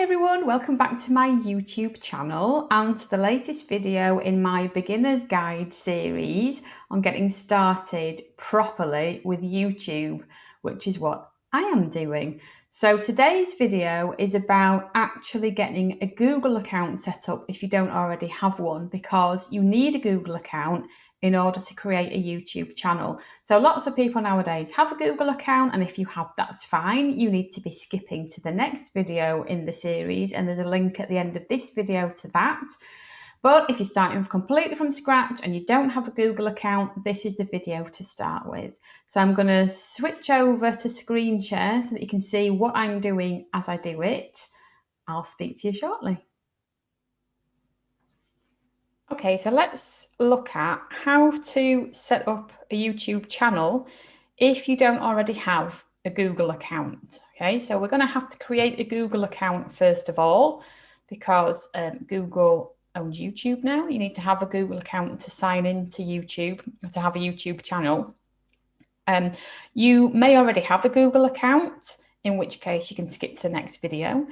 everyone, welcome back to my YouTube channel and to the latest video in my beginner's guide series on getting started properly with YouTube, which is what I am doing. So today's video is about actually getting a Google account set up if you don't already have one, because you need a Google account in order to create a YouTube channel. So lots of people nowadays have a Google account, and if you have, that's fine. You need to be skipping to the next video in the series, and there's a link at the end of this video to that. But if you're starting completely from scratch and you don't have a Google account, this is the video to start with. So I'm going to switch over to screen share so that you can see what I'm doing as I do it. I'll speak to you shortly. Okay, so let's look at how to set up a YouTube channel if you don't already have a Google account. Okay, so we're going to have to create a Google account first of all, because Google owns YouTube now. You need to have a Google account to sign in to YouTube, to have a YouTube channel. You may already have a Google account, in which case you can skip to the next video.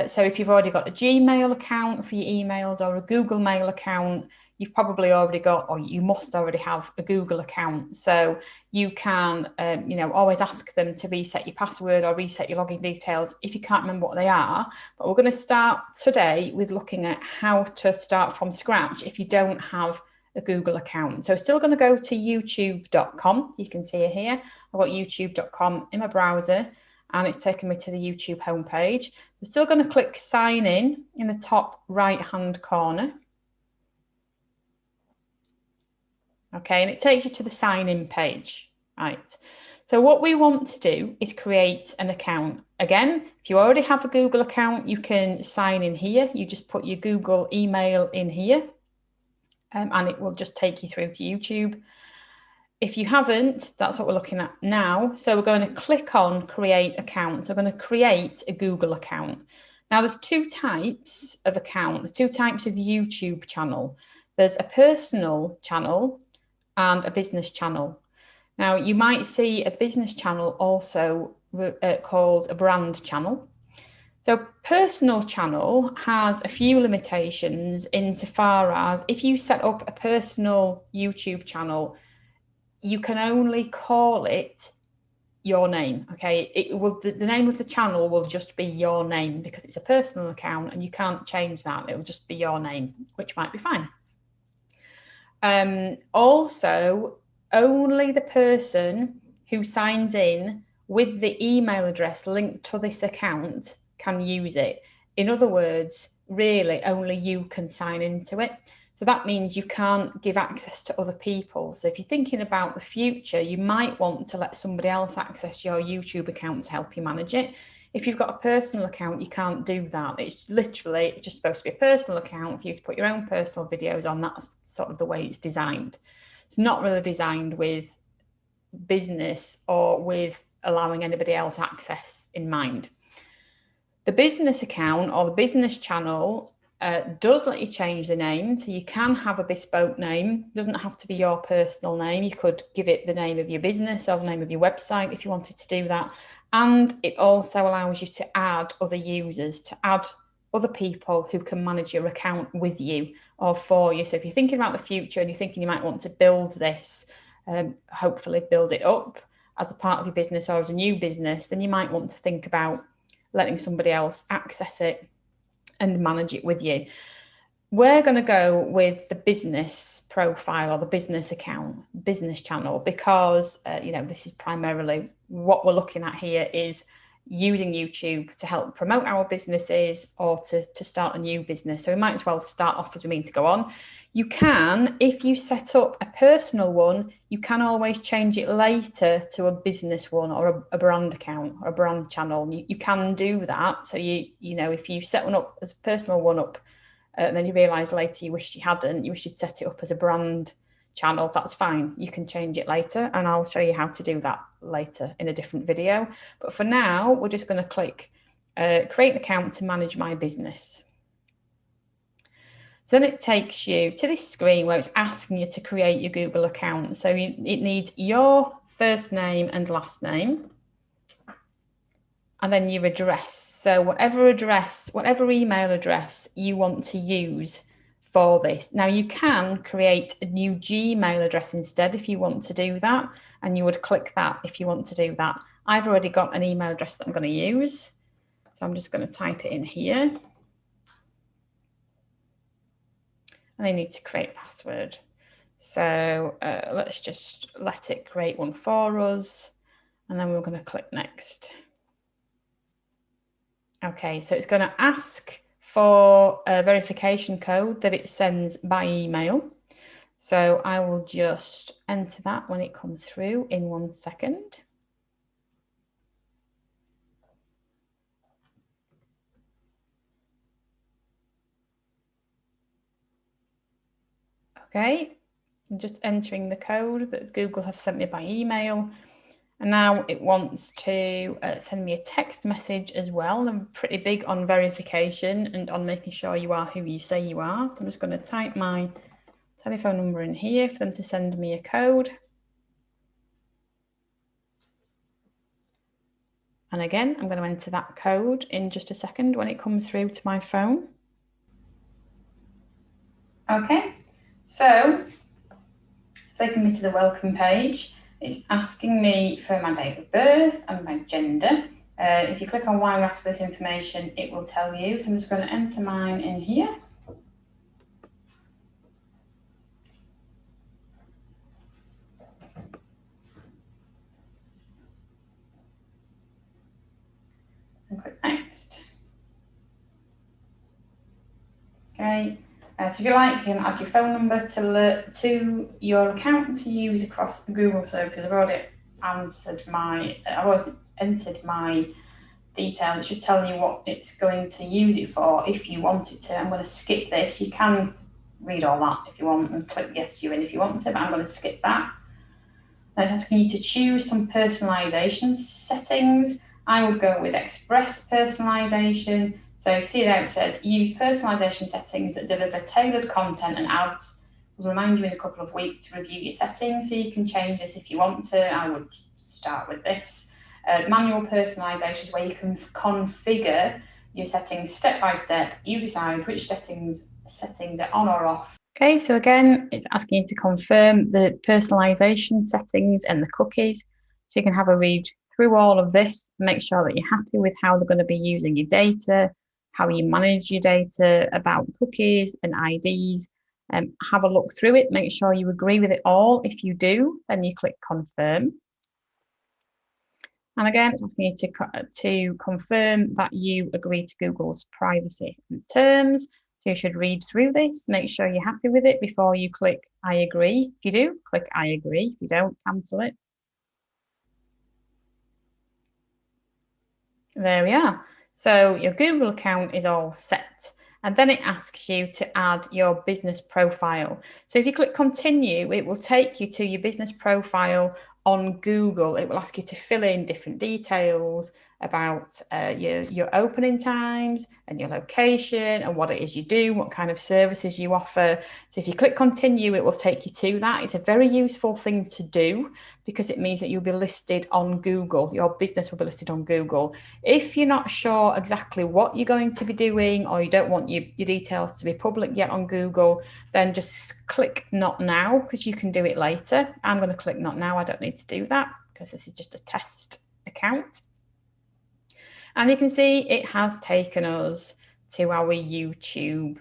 So if you've already got a Gmail account for your emails or a Google Mail account, you've probably already got, or you must already have a Google account. So you can, always ask them to reset your password or reset your login details if you can't remember what they are. But we're going to start today with looking at how to start from scratch if you don't have a Google account. So still going to go to youtube.com. You can see it here. I've got youtube.com in my browser, and it's taken me to the YouTube homepage. We're still going to click sign in the top right hand corner. Okay, and it takes you to the sign in page. Right. So what we want to do is create an account. Again, if you already have a Google account, you can sign in here. You just put your Google email in here, and it will just take you through to YouTube. If you haven't, that's what we're looking at now. So we're going to click on create account. So we're going to create a Google account. Now there's two types of account. There's two types of YouTube channel. There's a personal channel and a business channel. Now you might see a business channel also called a brand channel. So personal channel has a few limitations insofar as if you set up a personal YouTube channel, you can only call it your name. Okay, it will, the name of the channel will just be your name because it's a personal account and you can't change that. It will just be your name, which might be fine. Also, only the person who signs in with the email address linked to this account can use it. In other words, really only you can sign into it. So that means you can't give access to other people. So if you're thinking about the future, you might want to let somebody else access your YouTube account to help you manage it. If you've got a personal account, you can't do that. It's just supposed to be a personal account for you to put your own personal videos on. That's sort of the way it's designed. It's not really designed with business or with allowing anybody else access in mind. The business account or the business channel does let you change the name. So you can have a bespoke name. It doesn't have to be your personal name. You could give it the name of your business or the name of your website if you wanted to do that. And it also allows you to add other users, to add other people who can manage your account with you or for you. So if you're thinking about the future and you're thinking you might want to build this, hopefully build it up as a part of your business or as a new business, then you might want to think about letting somebody else access it and manage it with you. We're going to go with the business profile or the business account, business channel, because this is primarily what we're looking at here, is using YouTube to help promote our businesses or to start a new business. So we might as well start off as we mean to go on. You can, if you set up a personal one, you can always change it later to a business one or a brand account or a brand channel. You can do that. So if you set one up as a personal one up, and then you realise later you wish you hadn't, you wish you'd set it up as a brand channel, that's fine. You can change it later, and I'll show you how to do that later in a different video. But for now, we're just going to click create an account to manage my business. So then it takes you to this screen where it's asking you to create your Google account. So it needs your first name and last name. and then your address. So whatever email address you want to use for this. Now you can create a new Gmail address instead if you want to do that, and you would click that if you want to do that. I've already got an email address that I'm going to use, so I'm just going to type it in here. And I need to create a password. So let's just let it create one for us, and then we're going to click next. Okay, so it's going to ask for a verification code that it sends by email. So I will just enter that when it comes through in 1 second. Okay, I'm just entering the code that Google have sent me by email. And now it wants to send me a text message as well. I'm pretty big on verification and on making sure you are who you say you are. So I'm just going to type my telephone number in here for them to send me a code. And again, I'm going to enter that code in just a second when it comes through to my phone. Okay, so it's taking me to the welcome page. It's asking me for my date of birth and my gender. If you click on why we ask for this information, it will tell you. So I'm just going to enter mine in here. And click next. Okay, so if you like, you can add your phone number to your account to use across the Google services. I've already entered my detail. It should tell you what it's going to use it for if you want it to. I'm going to skip this. You can read all that if you want and click yes you in if you want to, but I'm going to skip that. Then it's asking you to choose some personalization settings. I would go with express personalization. So you see there it says use personalization settings that deliver tailored content and ads. We'll remind you in a couple of weeks to review your settings, so you can change this if you want to. I would start with this. Manual personalization is where you can configure your settings step by step. You decide which settings are on or off. Okay, so again, it's asking you to confirm the personalization settings and the cookies. So you can have a read through all of this, make sure that you're happy with how they're going to be using your data, how you manage your data, about cookies and IDs. Have a look through it, make sure you agree with it all. If you do, then you click confirm. And again, it's asking you to confirm that you agree to Google's privacy terms. So you should read through this, make sure you're happy with it before you click I agree. If you do, click I agree. If you don't, cancel it. There we are. So your Google account is all set. And then it asks you to add your business profile. So if you click continue, it will take you to your business profile on Google. It will ask you to fill in different details about your opening times and your location and what it is you do, what kind of services you offer. So if you click continue, it will take you to that. It's a very useful thing to do because it means that you'll be listed on Google. Your business will be listed on Google. If you're not sure exactly what you're going to be doing, or you don't want your details to be public yet on Google, then just click not now, because you can do it later. I'm going to click not now. I don't need to do that because this is just a test account. And you can see it has taken us to our YouTube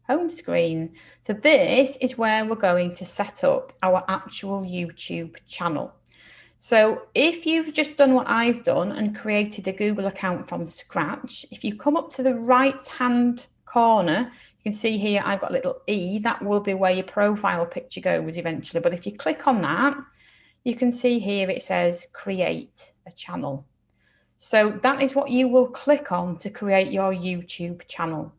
home screen. So this is where we're going to set up our actual YouTube channel. So if you've just done what I've done and created a Google account from scratch, if you come up to the right-hand corner, you can see here I've got a little E. That will be where your profile picture goes eventually. But if you click on that, you can see here it says create a channel. So that is what you will click on to create your YouTube channel.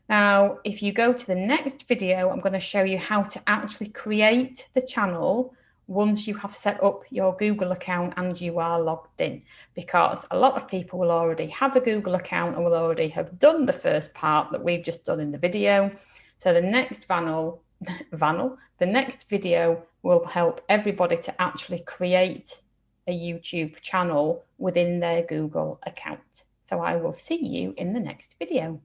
Now, if you go to the next video, I'm going to show you how to actually create the channel once you have set up your Google account and you are logged in, because a lot of people will already have a Google account and will already have done the first part that we've just done in the video. So the next the next video will help everybody to actually create a YouTube channel within their Google account. So I will see you in the next video.